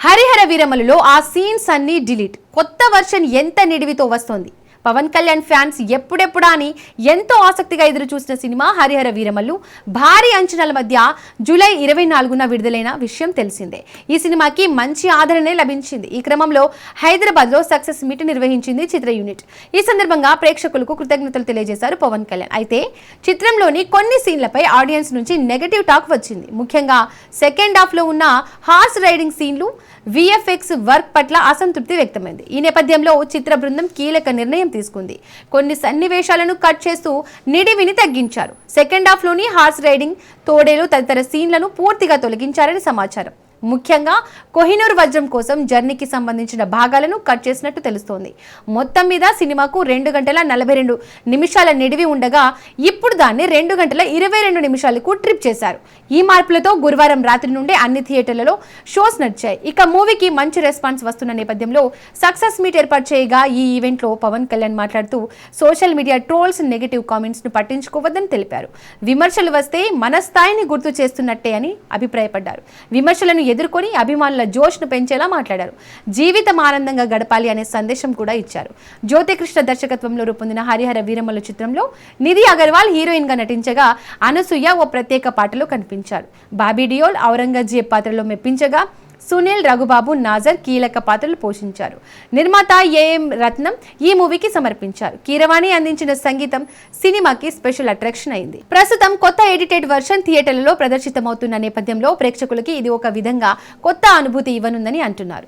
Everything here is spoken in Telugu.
హరిహర వీరమలులో ఆ సీన్స్ అన్ని డిలీట్. కొత్త వర్షన్ ఎంత నిడివితో వస్తోంది. పవన్ కళ్యాణ్ ఫ్యాన్స్ ఎప్పుడెప్పుడా అని ఎంతో ఆసక్తిగా ఎదురు చూసిన సినిమా హరిహర వీరమల్లు భారీ అంచనాల మధ్య జూలై 24న విడుదలైన విషయం తెలిసిందే. ఈ సినిమాకి మంచి ఆదరణే లభించింది. ఈ క్రమంలో హైదరాబాద్లో సక్సెస్ మీట్ నిర్వహించింది చిత్ర యూనిట్. ఈ సందర్భంగా ప్రేక్షకులకు కృతజ్ఞతలు తెలియజేశారు పవన్ కళ్యాణ్. అయితే చిత్రంలోని కొన్ని సీన్లపై ఆడియన్స్ నుంచి నెగటివ్ టాక్ వచ్చింది. ముఖ్యంగా సెకండ్ హాఫ్ లో ఉన్న హార్స్ రైడింగ్ సీన్లు, విఎఫ్ఎక్స్ వర్క్ పట్ల అసంతృప్తి వ్యక్తమైంది. ఈ నేపథ్యంలో చిత్ర బృందం కీలక నిర్ణయం తీసుకుంది. కొన్ని సన్నివేశాలను కట్ చేస్తూ నిడివిని తగ్గించారు. సెకండ్ హాఫ్ లోని హార్స్ రైడింగ్, తోడేలు తదితర సీన్లను పూర్తిగా తొలగించారని సమాచారం. ముఖ్యంగా కోహినూర్ వజ్రం కోసం జర్నీకి సంబంధించిన భాగాలను కట్ చేసినట్టు తెలుస్తోంది. మొత్తం మీద సినిమాకు 2 గంటల 42 నిమిషాల నిడివి ఉండగా ఇప్పుడు దాన్ని 2 గంటల 22 నిమిషాలకు ట్రిప్ చేశారు. ఈ మార్పులతో గురువారం రాత్రి నుండే అన్ని థియేటర్లలో షోస్ నడిచాయి. ఇక మూవీకి మంచి రెస్పాన్స్ వస్తున్న నేపథ్యంలో సక్సెస్ మీట్ ఏర్పాటు చేయగా ఈ ఈవెంట్లో పవన్ కళ్యాణ్ మాట్లాడుతూ social media trolls, negative comments ను పట్టించుకోవద్దని తెలిపారు. విమర్శలు వస్తే మన స్థాయిని గుర్తు చేస్తున్నట్టే అని అభిప్రాయపడ్డారు. విమర్శలను ఎదుర్కొని అభిమానుల జోష్ను పెంచేలా మాట్లాడారు. జీవితం ఆనందంగా గడపాలి అనే సందేశం కూడా ఇచ్చారు. జ్యోతికృష్ణ దర్శకత్వంలో రూపొందిన హరిహర వీరమల్లు చిత్రంలో నిధి అగర్వాల్ హీరోయిన్ గా నటించగా అనసూయ ఓ ప్రత్యేక పాటలో కనిపించారు. బాబీ డియోల్ ఔరంగజేబ్ పాత్రలో మెప్పించగా సునీల్, రఘుబాబు, నాజర్ కీలక పాత్రలు పోషించారు. నిర్మాత ఏఎం రత్నం ఈ మూవీకి సమర్పించారు. కీరవాణి అందించిన సంగీతం సినిమాకి స్పెషల్ అట్రాక్షన్ అయింది. ప్రస్తుతం కొత్త ఎడిటెడ్ వర్షన్ థియేటర్లలో ప్రదర్శితమవుతున్న నేపథ్యంలో ప్రేక్షకులకి ఇది ఒక విధంగా కొత్త అనుభూతి ఇవ్వనుందని అంటున్నారు.